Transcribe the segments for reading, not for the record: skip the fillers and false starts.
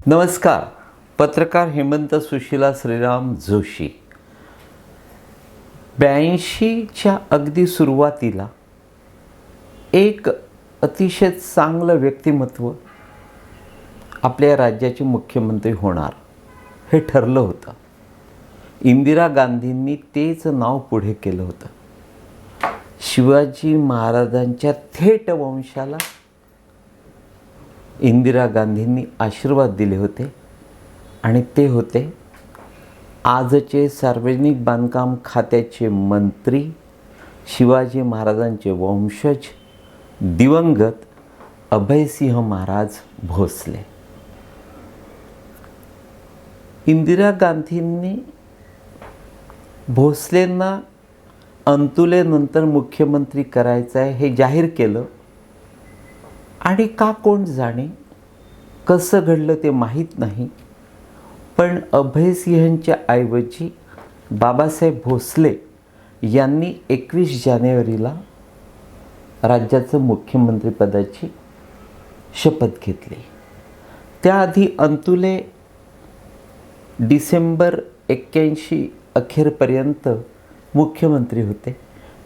नमस्कार. पत्रकार हेमंत सुशीला श्रीराम जोशी. 82च्या अगदी सुरुवातीला एक अतिशय चांगलं व्यक्तिमत्व आपल्या राज्याचे मुख्यमंत्री होणार हे ठरलं होतं. इंदिरा गांधींनी तेच नाव पुढे केलं होतं. शिवाजी महाराजांच्या थेट वंशाला इंदिरा गांधींनी आशीर्वाद दिले होते आणि ते होते आजचे सार्वजनिक बांधकाम खात्याचे मंत्री, शिवाजी महाराजांचे वंशज, दिवंगत अभयसिंह महाराज भोसले. इंदिरा गांधींनी भोसलेंना अंतुलेनंतर मुख्यमंत्री करायचं आहे हे जाहीर केलं आणि का कोण जाणे, कसं घडलं ते माहीत नाही. पण अभयसिंहांच्या ऐवजी बाबासाहेब भोसले यांनी 21 जानेवारीला राज्याचं मुख्यमंत्रीपदाची शपथ घेतली. त्याआधी अंतुले डिसेंबर 81 अखेरपर्यंत मुख्यमंत्री होते,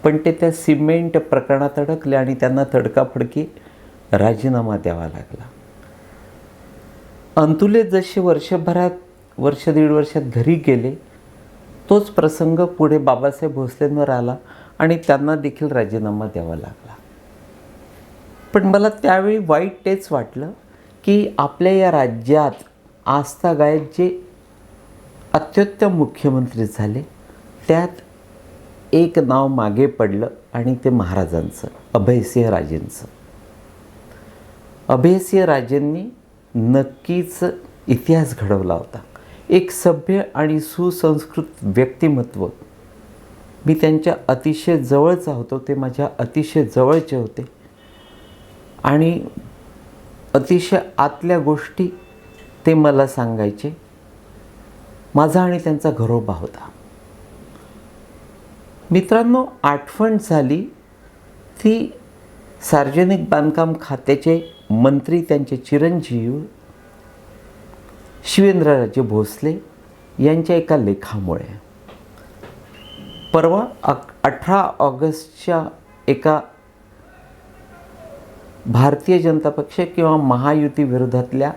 पण ते त्या सिमेंट प्रकरणात अडकले आणि त्यांना तडकाफडकी राजीनामा द्यावा लागला. अंतुले जसे वर्ष दीड वर्षात घरी गेले, तोच प्रसंग पुढे बाबासाहेब भोसलेंवर आला आणि त्यांना देखील राजीनामा द्यावा लागला. पण मला त्यावेळी वाईट तेच वाटलं की आपल्या या राज्यात आजतागायत जे अत्युत्तम मुख्यमंत्री झाले त्यात एक नाव मागे पडलं आणि ते महाराजांचं, अभयसिंह राजेंचं. अभयसिंह राजेंनी नक्कीच इतिहास घडवला होता. एक सभ्य आणि सुसंस्कृत व्यक्तिमत्व. मी त्यांच्या अतिशय जवळचा होतो, ते माझ्या अतिशय जवळचे होते आणि अतिशय आतल्या गोष्टी ते मला सांगायचे. माझा आणि त्यांचा घरोबा होता. मित्रांनो, आठवण झाली ती सार्वजनिक बांधकाम खात्याचे मंत्री, त्यांचे चिरंजीव शिवेंद्रराजे भोसले यांच्या एका लेखामुळे. परवा 18 ऑगस्टच्या एका भारतीय जनता पक्ष किंवा महायुती विरोधातल्या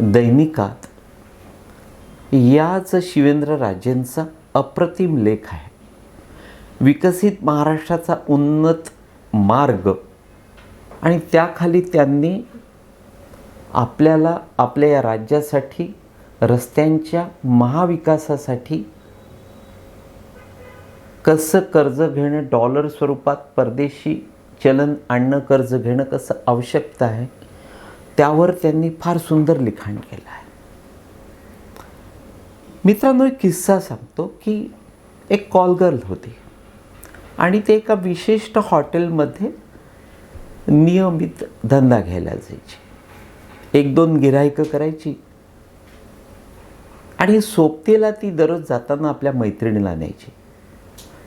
दैनिकात याच शिवेंद्रराजेंचा अप्रतिम लेख आहे. विकसित महाराष्ट्राचा उन्नत मार्ग, आणि त्याखाली त्यांनी आपल्याला आपल्या या राज्यासाठी रस्त्यांच्या महाविकासासाठी कसं कर्ज घेणं, डॉलर स्वरूपात परदेशी चलन आणणं, कर्ज घेणं कसं आवश्यकता आहे, त्यावर त्यांनी फार सुंदर लिखाण केलं आहे. मित्रांनो, एक किस्सा सांगतो की एक कॉल गर्ल होती आणि ते एका विशिष्ट हॉटेलमध्ये नियमित धंदा घ्यायला जायची. 1-2 गिऱ्हाईकं करायची आणि सोबतीला ती दररोज जाताना आपल्या मैत्रिणीला न्यायची.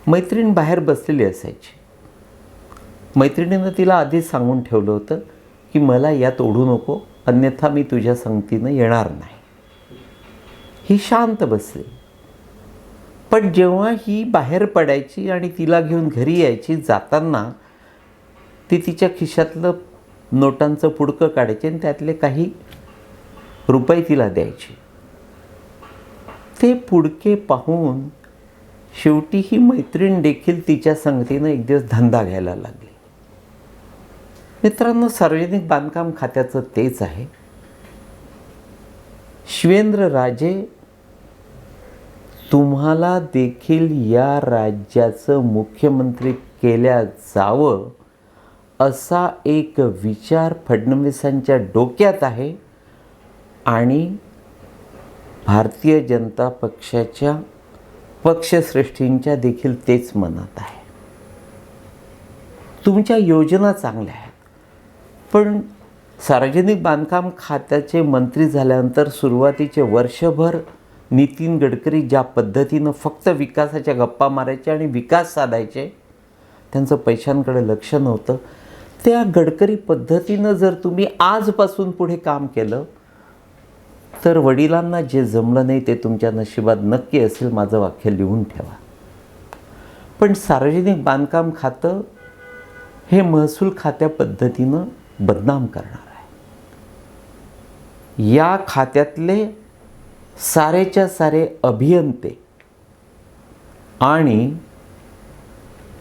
मैत्रीण बाहेर बसलेली असायची. मैत्रिणीनं तिला आधीच सांगून ठेवलं होतं की मला यात ओढू नको, अन्यथा मी तुझ्या संगतीनं येणार नाही. ही शांत बसली. पण जेव्हा ही बाहेर पडायची आणि तिला घेऊन घरी यायची, जाताना ती तिच्या खिशातलं नोटांचं पुडकं काढायचे आणि त्यातले काही रुपये तिला द्यायची. ते पुडके पाहून शेवटी ही मैत्रीण देखील तिच्या संगतीनं एक दिवस धंदा घ्यायला लागली. मित्रांनो, सार्वजनिक बांधकाम खात्याचं तेच आहे. शिवेंद्रराजे तुम्हाला देखील या राज्याचं मुख्यमंत्री केल्या जावं असा एक विचार फडणवीसांच्या डोक्यात आहे आणि भारतीय जनता पक्षाच्या पक्षश्रेष्ठींच्या देखील तेच मनात आहे. तुमच्या योजना चांगल्या आहेत, पण सार्वजनिक बांधकाम खात्याचे मंत्री झाल्यानंतर सुरुवातीचे वर्षभर नितीन गडकरी ज्या पद्धतीनं फक्त विकासाच्या गप्पा मारायचे आणि विकास साधायचे, त्यांचं पैशांकडे लक्ष नव्हतं. त्या गडकरी पद्धतीनं जर तुम्ही आजपासून पुढे काम केलं तर वडिलांना जे जमलं नाही ते तुमच्या नशिबात नक्की असेल, माझं वाक्य लिहून ठेवा. पण सार्वजनिक बांधकाम खातं हे महसूल खात्या पद्धतीनं बदनाम करणार आहे. या खात्यातले सारेच्या सारे अभियंते आणि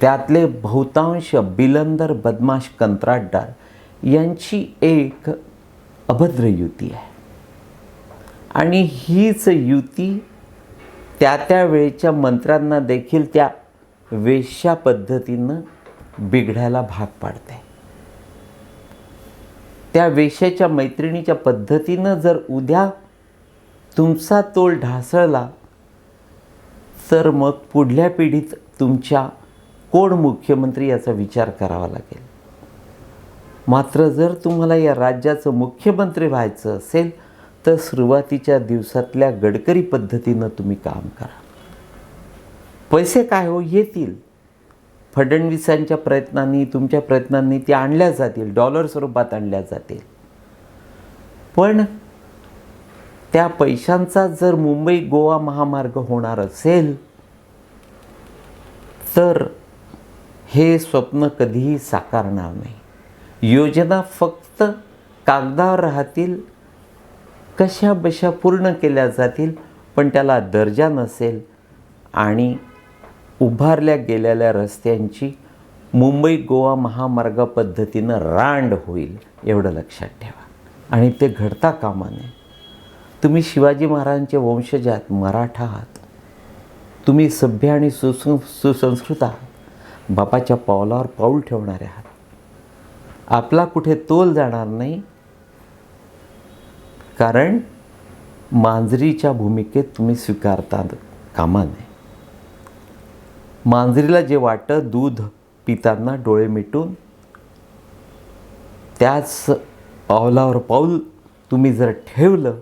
त्यातले बहुतांश बिलंदर बदमाश कंत्राटदार यांची एक अभद्र युती आहे. आणि हीच युती त्या वेळेच्या मंत्र्यांना देखील त्या वेश्या पद्धतीनं बिघडायला भाग पाडते. त्या वेश्याच्या मैत्रिणीच्या पद्धतीनं जर उद्या तुमचा तोल ढासळला तर मग पुढल्या पिढीत तुमच्या कोण मुख्यमंत्री याचा विचार करावा लागेल. मात्र जर तुम्हाला या राज्याचं मुख्यमंत्री व्हायचं असेल तर सुरुवातीच्या दिवसातल्या गडकरी पद्धतीनं तुम्ही काम करा. पैसे काय हो, येतील. फडणवीसांच्या प्रयत्नांनी, तुमच्या प्रयत्नांनी ते आणल्या जातील, डॉलर स्वरूपात आणल्या जातील. पण त्या पैशांचा जर मुंबई गोवा महामार्ग होणार असेल तर हे स्वप्न कधीही साकारणार नाही. योजना फक्त कागदावर राहतील, कशा बशा पूर्ण केल्या जातील, पण त्याला दर्जा नसेल आणि उभारल्या गेलेल्या रस्त्यांची मुंबई गोवा महामार्ग पद्धतीनं रांड होईल, एवढं लक्षात ठेवा. आणि ते घडता कामा नये. तुम्ही शिवाजी महाराजांचे वंशज आहात, मराठा आहात, तुम्ही सभ्य आणि सुसंस्कृत आहात, बापाच्या पावलावर पाऊल ठेवणारे आहात. आपला कुठे तोल जाणार नाही, कारण मांजरीच्या भूमिकेत तुम्ही स्वीकारता कामा नये. मांजरीला जे वाटतं दूध पिताना डोळे मिटून, त्याच पावलावर पाऊल तुम्ही जर ठेवलं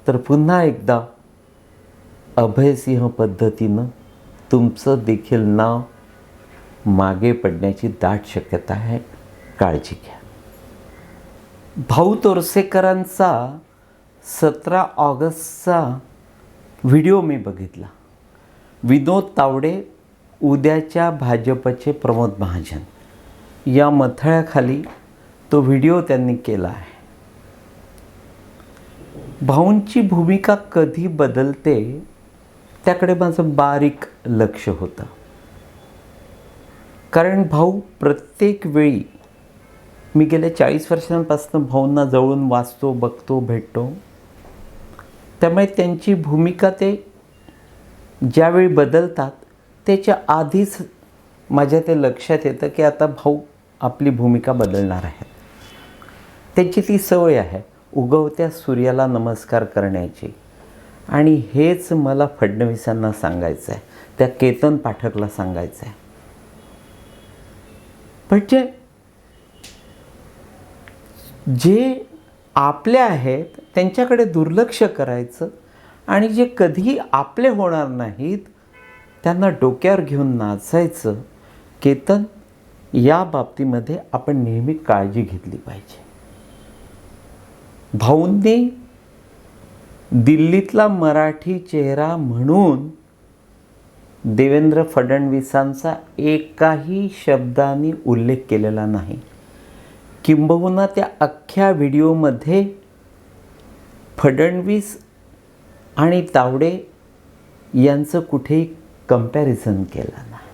तर पुन्हा एकदा अभयसिंह पद्धतीनं तुमचं देखील नाव मागे पडण्याची दाट शक्यता आहे. काळजी घ्या. भाऊ तोरसेकरांचा 17 ऑगस्टचा व्हिडिओ मी बघितला. विनोद तावडे, उद्याच्या भाजपचे प्रमोद महाजन या मथळ्याखाली तो व्हिडिओ त्यांनी केला आहे. भाऊंची भूमिका कधी बदलते त्याकडे माझं बारीक लक्ष होतं. कारण भाऊ प्रत्येक वेळी, मी गेल्या 40 वर्षांपासून भाऊंना जवळून वाचतो, बघतो, भेटतो, त्यामुळे त्यांची भूमिका ते ज्यावेळी बदलतात त्याच्या आधीच माझ्या ते लक्षात येतं की आता भाऊ आपली भूमिका बदलणार आहेत. त्यांची ती सवय आहे उगवत्या सूर्याला नमस्कार करण्याची. आणि हेच मला फडणवीसांना सांगायचं आहे, त्या केतन पाठकला सांगायचं आहे. म्हणजे जे आपले आहेत त्यांच्याकडे दुर्लक्ष करायचं आणि जे कधीही आपले होणार नाहीत त्यांना डोक्यावर घेऊन नाचायचं. केतन, या बाबतीमध्ये आपण नेहमी काळजी घेतली पाहिजे. भाऊंनी दिल्लीतला मराठी चेहरा म्हणून देवेंद्र फडणवीसांचा एकाही शब्दाने उल्लेख केलेला नाही. किंबहुना त्या अख्ख्या व्हिडिओमध्ये फडणवीस आणि तावडे यांचं कुठेही कंपॅरिझन केलं नाही.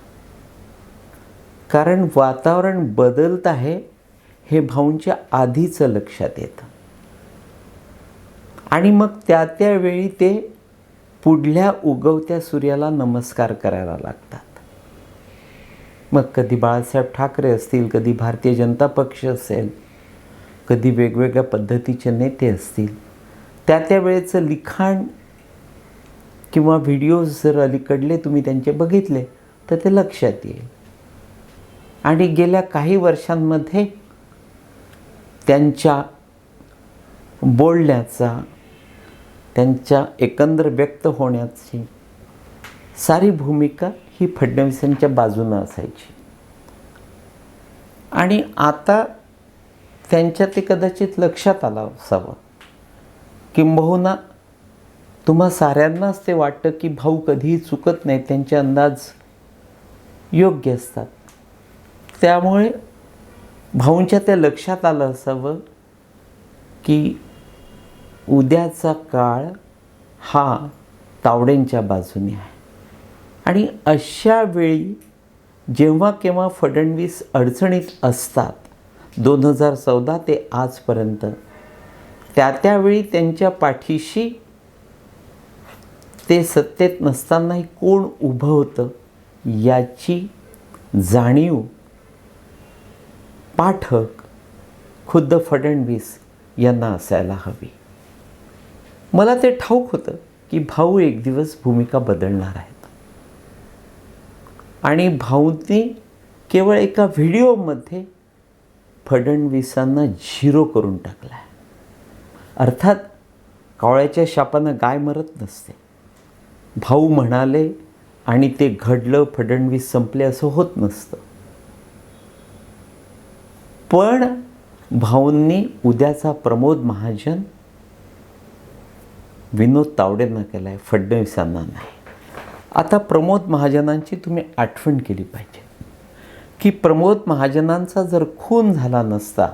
कारण वातावरण बदलत आहे हे भाऊंच्या आधीचं लक्षात येतं. आणि मग त्या वेळी ते पुढल्या उगवत्या सूर्याला नमस्कार करायला लागतात. मग कधी बाळासाहेब ठाकरे असतील, कधी भारतीय जनता पक्ष असेल, कधी वेगवेगळ्या पद्धतीचे नेते असतील, त्या वेळेचं लिखाण किंवा व्हिडिओज जर अलीकडले तुम्ही त्यांचे बघितले तर ते लक्षात येईल. आणि गेल्या काही वर्षांमध्ये त्यांच्या बोलण्याचा, त्यांच्या एकंदर व्यक्त होण्याची सारी भूमिका ही फडणवीसांच्या बाजूनं असायची. आणि आता त्यांच्या ते कदाचित लक्षात आलं असावं किंबहुना तुम्हा साऱ्यांनाच ते वाटतं की भाऊ कधीही चुकत नाही, त्यांचे अंदाज योग्य असतात. त्यामुळे भाऊंच्या त्या लक्षात आलं असावं की उद्याचा काळ हा तावडेंच्या बाजूने आहे. आणि अशा वेळी जेव्हा केव्हा फडणवीस अडचणीत असतात 2014 ते आजपर्यंत, त्यावेळी त्यांच्या पाठीशी ते सत्तेत नसतानाही कोण उभं होतं याची जाणीव पाठक खुद्द फडणवीस यांना असायला हवी. मला ते ठाऊक होतं की भाऊ एक दिवस भूमिका बदलणार आहेत. आणि भाऊंनी केवळ एका व्हिडिओमध्ये फडणवीसांना 0 करून टाकला आहे. अर्थात कावळ्याच्या शापानं गाय मरत नसते. भाऊ म्हणाले आणि ते घडलं, फडणवीस संपले असं होत नसतं. पण भाऊंनी उद्याचा प्रमोद महाजन विनोद तावडेंना केला आहे, फडणवीसांना नाही. आता प्रमोद महाजनांची तुम्ही आठवण केली पाहिजे की प्रमोद महाजनांचा जर खून झाला नसता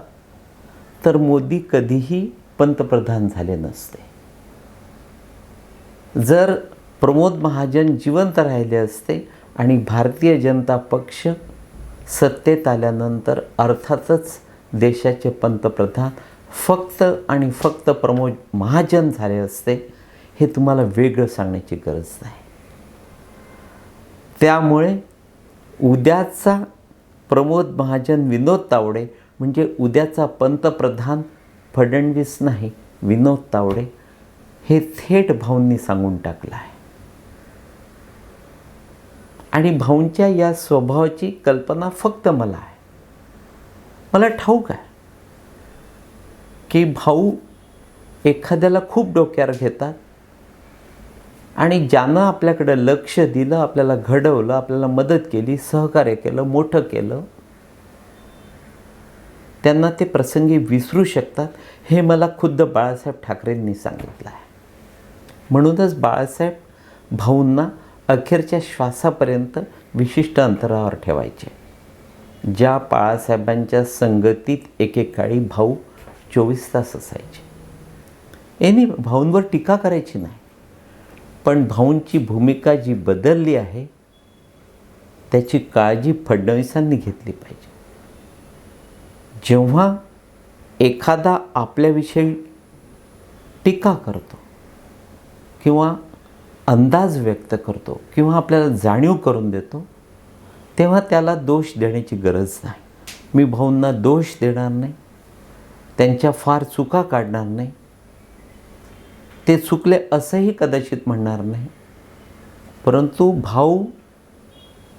तर मोदी कधीही पंतप्रधान झाले नसते. जर प्रमोद महाजन जिवंत राहिले असते आणि भारतीय जनता पक्ष सत्तेत आल्यानंतर अर्थातच देशाचे पंतप्रधान फक्त आणि फक्त प्रमोद महाजन झाले असते, हे तुम्हाला वेगळं सांगण्याची गरज नाही. त्यामुळे उद्याचा प्रमोद महाजन विनोद तावडे म्हणजे उद्याचा पंतप्रधान फडणवीस नाही, विनोद तावडे, हे थेट भाऊंनी सांगून टाकलं आहे. आणि भाऊंच्या या स्वभावाची कल्पना फक्त मला आहे. मला ठाऊक आहे की भाऊ एखाद्याला खूप डोक्यावर घेतात आणि ज्यानं आपल्याकडं लक्ष दिलं, आपल्याला घडवलं, आपल्याला मदत केली, सहकार्य केलं, मोठं केलं, त्यांना ते प्रसंगी विसरू शकतात. हे मला खुद्द बाळासाहेब ठाकरेंनी सांगितलं आहे. म्हणूनच बाळासाहेब भाऊंना अखेरच्या श्वासापर्यंत विशिष्ट अंतरावर ठेवायचे. ज्या बाळासाहेबांच्या संगतीत एकेकाळी भाऊ 24 तास असायचे. यांनी भाऊंवर टीका करायची नाही, पण भाऊंची भूमिका जी बदलली आहे त्याची काळजी फडणवीसांनी घेतली पाहिजे. जेव्हा एखादा आपल्याविषयी टीका करतो किंवा अंदाज व्यक्त करतो किंवा आपल्याला जाणीव करून देतो, तेव्हा त्याला दोष देण्याची गरज नाही. मी भाऊंना दोष देणार नाही, त्यांच्या फार चुका काढणार नाही, ते चुकले असंही कदाचित म्हणणार नाही. परंतु भाऊ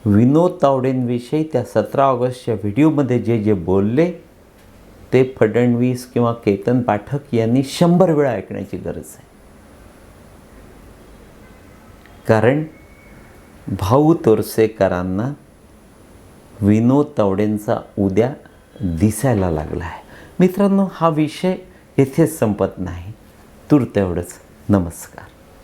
विनोद तावडेंविषयी त्या 17 ऑगस्टच्या व्हिडिओमध्ये जे जे बोलले ते फडणवीस किंवा केतन पाठक यांनी 100 वेळा ऐकण्याची गरज आहे. कारण भाऊ तोरसेकरांना विनोद तावडेंचा उद्या दिसायला लागला आहे. मित्रांनो, हा विषय येथेच संपत नाही. तूर्त एवढंच. नमस्कार.